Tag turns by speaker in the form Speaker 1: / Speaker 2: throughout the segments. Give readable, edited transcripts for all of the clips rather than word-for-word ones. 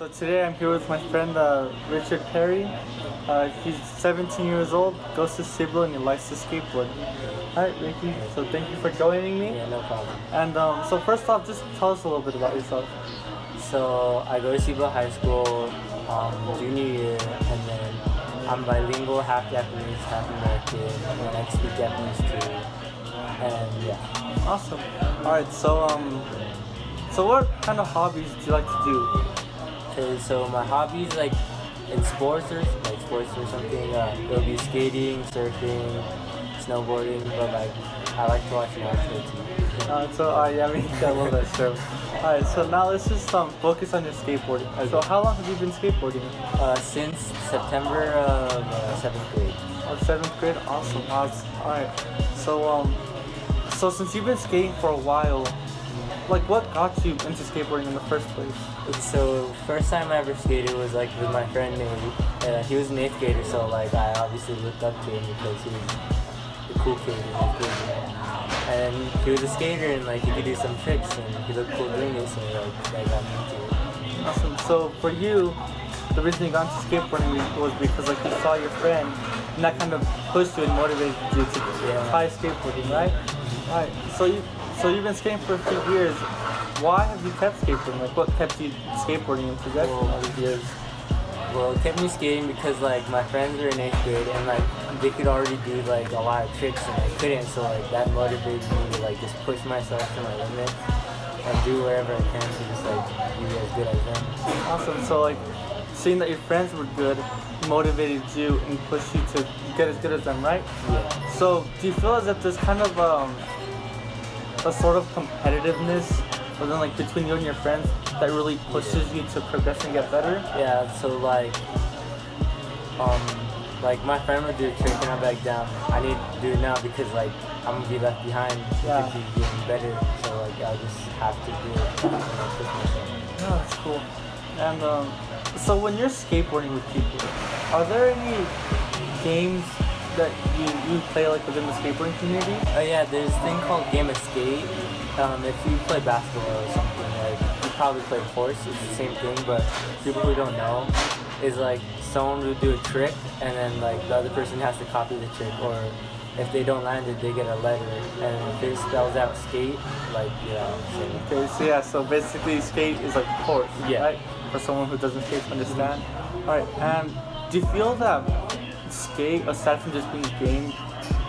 Speaker 1: So today I'm here with my friend Richard Perry. He's 17 years old, goes to Cebu, and he likes to skateboard. Alright, Ricky, so thank you for joining me.
Speaker 2: Yeah, no problem.
Speaker 1: And so first off, just tell us a little bit about yourself.
Speaker 2: So I go to Cebu High School junior year, and then I'm bilingual, half Japanese, half American, and I speak Japanese too. And yeah.
Speaker 1: Awesome. Alright, so what kind of hobbies do you like to do?
Speaker 2: Okay, so my hobbies like in sports or something, it'll be skating, surfing, snowboarding, but like I like to watch national TV.
Speaker 1: Yeah, I love that show. Alright, so now let's just focus on your skateboarding.
Speaker 2: Okay.
Speaker 1: So how long have you been skateboarding?
Speaker 2: Since September of 7th grade.
Speaker 1: Oh, 7th grade? Awesome. Alright. So since you've been skating for a while, like what got you into skateboarding in the first place?
Speaker 2: So first time I ever skated was like with my friend Nate. He was an 8th grader, so like I obviously looked up to him because he was a cool kid in 8th grade. And he was a skater and like he could do some tricks and he looked cool doing it, so like that got me into it.
Speaker 1: Awesome. So for you, the reason you got into skateboarding was because like you saw your friend and that kind of pushed you and motivated you to try skateboarding, right? Alright. So you've been skating for a few years. Why have you kept skateboarding? Like what kept you skateboarding and progressing all these years?
Speaker 2: Well, it kept me skating because like my friends were in 8th grade and like they could already do like a lot of tricks and I couldn't, so like that motivated me to like just push myself to my limits and do whatever I can to just like be as good as them.
Speaker 1: Awesome. So like seeing that your friends were good motivated you and pushed you to get as good as them, right?
Speaker 2: Yeah.
Speaker 1: So do you feel as if there's kind of a sort of competitiveness within like between you and your friends that really pushes you to progress and get better?
Speaker 2: Yeah, so like my friend would do a trick and I'm like, damn, I need to do it now because like I'm gonna be left behind because he's getting better, so like I just have to do it and push myself.
Speaker 1: Yeah, that's cool. And so when you're skateboarding with people, are there any games that you play like within the skateboarding community?
Speaker 2: Oh yeah, there's this thing called Game of Skate. If you play basketball or something, like you probably play horse, it's the same thing, but people who don't know is like someone will do a trick and then like the other person has to copy the trick, or if they don't land it, they get a letter, and if it spells out skate, like so.
Speaker 1: Okay, so basically skate is like horse,
Speaker 2: yeah,
Speaker 1: right? For someone who doesn't skate to understand. Alright, and do you feel that skate, aside from just being a game,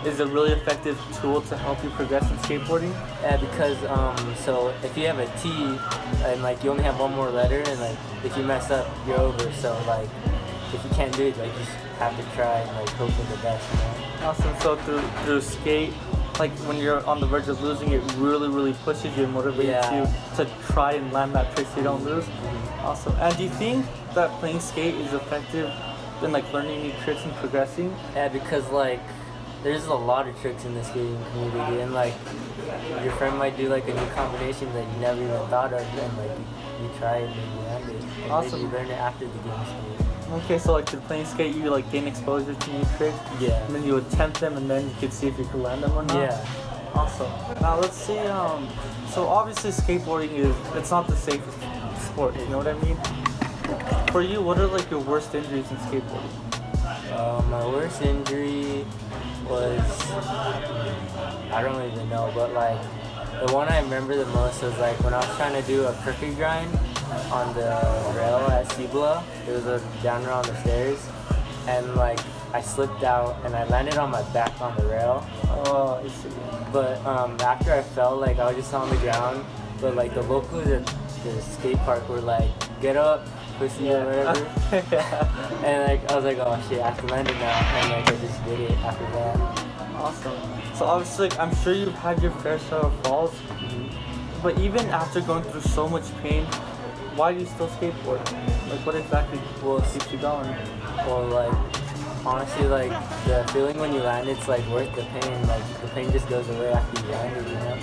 Speaker 1: is a really effective tool to help you progress in skateboarding?
Speaker 2: Yeah, because so if you have a T and like you only have one more letter and like if you mess up you're over, so like if you can't do it, like you just have to try and like hope for the best, you know?
Speaker 1: Awesome. So through skate, like when you're on the verge of losing, it really pushes you and motivates you to try and land that trick so you don't lose. Awesome. And do you think that playing skate is effective in like learning new tricks and progressing?
Speaker 2: Yeah, because like there's a lot of tricks in the skating community, and like your friend might do like a new combination that you never even thought of, and like you try it and you land it. And
Speaker 1: awesome.
Speaker 2: Maybe you learn it after the game skate.
Speaker 1: Okay, so like through playing skate, you like gain exposure to new tricks.
Speaker 2: Yeah.
Speaker 1: And then you attempt them, and then you could see if you could land them or not.
Speaker 2: Yeah.
Speaker 1: Awesome. Now let's see. So obviously skateboarding it's not the safest sport. You know what I mean? For you, what are like your worst injuries in skateboarding?
Speaker 2: My worst injury was, I don't even know, but like the one I remember the most was like when I was trying to do a crooked grind on the rail at Cibola. It was a down on the stairs, and like I slipped out and I landed on my back on the rail.
Speaker 1: Oh, I see.
Speaker 2: But after I fell, like I was just on the ground, but like the locals at the skate park were like, get up, pussy, or whatever. And like I was like, oh shit, I have to land it now, and like I just did it after that.
Speaker 1: Awesome. So obviously, like, I'm sure you've had your fair share of falls, but even after going through so much pain, why do you still skateboard? Like, what exactly keeps you going?
Speaker 2: Well, like honestly, like the feeling when you land, it's like worth the pain. Like the pain just goes away after you land it, you know.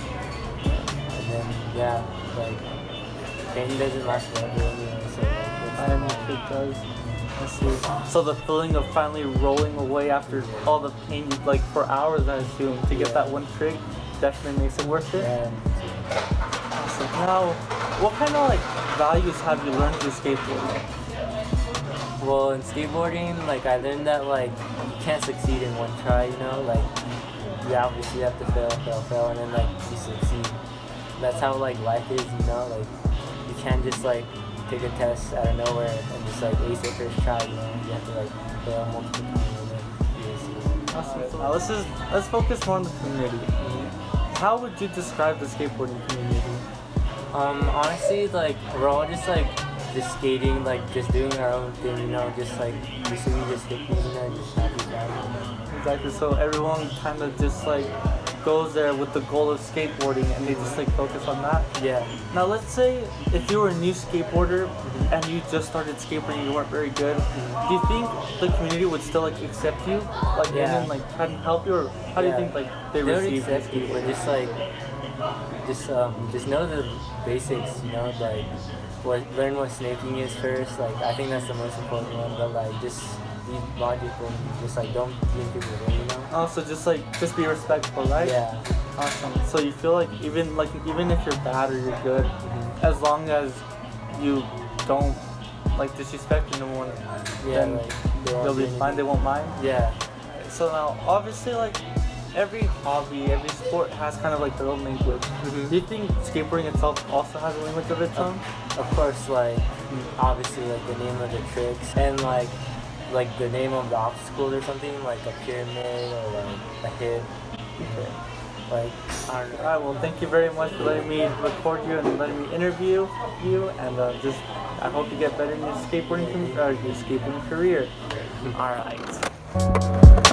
Speaker 2: And then like pain doesn't last forever anyway, so
Speaker 1: It does. I see. So the feeling of finally rolling away after all the pain, like for hours, I assume, to get that one trick, definitely makes it worth it.
Speaker 2: Yeah.
Speaker 1: Awesome. Now, what kind of like values have you learned through skateboarding?
Speaker 2: Well, in skateboarding, like I learned that like you can't succeed in one try, you know, like you obviously have to fail, and then like you succeed. That's how like life is, you know, like you can't just like take a test out of nowhere and just like ace it first try, you know. You have to like fail multiple times and then you succeed.
Speaker 1: Awesome. So now let's focus more on the community. How would you describe the skateboarding community?
Speaker 2: Honestly, like we're all just skating, like just doing our own thing, you know, just like basically just hippies, you know, just happy guys.
Speaker 1: Exactly. So everyone kind of just like goes there with the goal of skateboarding, and they just like focus on that.
Speaker 2: Yeah.
Speaker 1: Now let's say if you were a new skateboarder and you just started skateboarding, you weren't very good. Do you think the community would still like accept you, like
Speaker 2: Yeah.
Speaker 1: and then like try and help you, or how do you think like they
Speaker 2: would
Speaker 1: receive
Speaker 2: accept you, but just like just know the basics, you know, like learn what snaking is first. Like I think that's the most important one, but like just be logical and just like don't be in people's way, you know.
Speaker 1: Also, just be respectful, right?
Speaker 2: Yeah.
Speaker 1: Awesome. So you feel like even if you're bad or you're good, as long as you don't like disrespect anyone, then
Speaker 2: like,
Speaker 1: they'll be fine. They won't mind.
Speaker 2: Yeah.
Speaker 1: So now, obviously, like every hobby, every sport has kind of like their own language. Do you think skateboarding itself also has a language of its own?
Speaker 2: Of course, like obviously, like the name of the tricks and like the name of the obstacle or something, like a pyramid or like a hip.
Speaker 1: Okay.
Speaker 2: Like I don't know.
Speaker 1: Alright, well, thank you very much for letting me record you and letting me interview you, and I hope you get better in your skateboarding career. Alright.